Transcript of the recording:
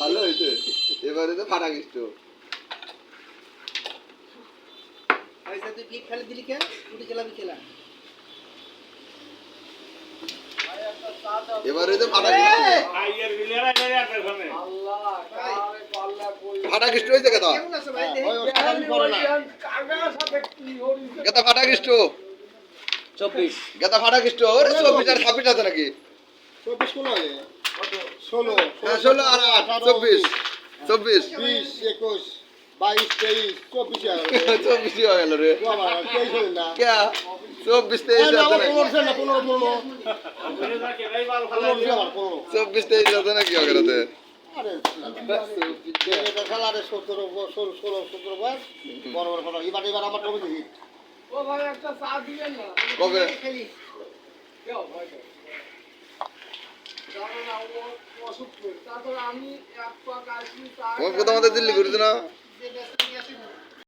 ভালো হয়েছে এবারে তো ফাটা গিষ্ট এবারে তো ফাটা ফাটা গিষ্ট হয়েছে কেতা কেতা ফাটা গিষ্ট 24 গেতা ফাটা গিষ্ট ওরে 24 আর 26 আছে নাকি 24 কোন হয় 16 হ্যাঁ 16 আর 8 24 24 20 21 22 23 24 আর 24 হয়ে গেল রে বাবা 23 হল না কে 24 23 আছে নাকি 24 23 আছে নাকি ওখানে আরে এটা খেলারে 17 16 17 বয়স বড় বড় কথা এবার আমার কবে দেখি ও ভাই একটা চা দিবেন না কবে খেলি দাও ভাই জানো না ও অসুখ করে তারপর আমি এক পাক আসি চা কোন কথা আমাদের দিল্লি ঘুরতে না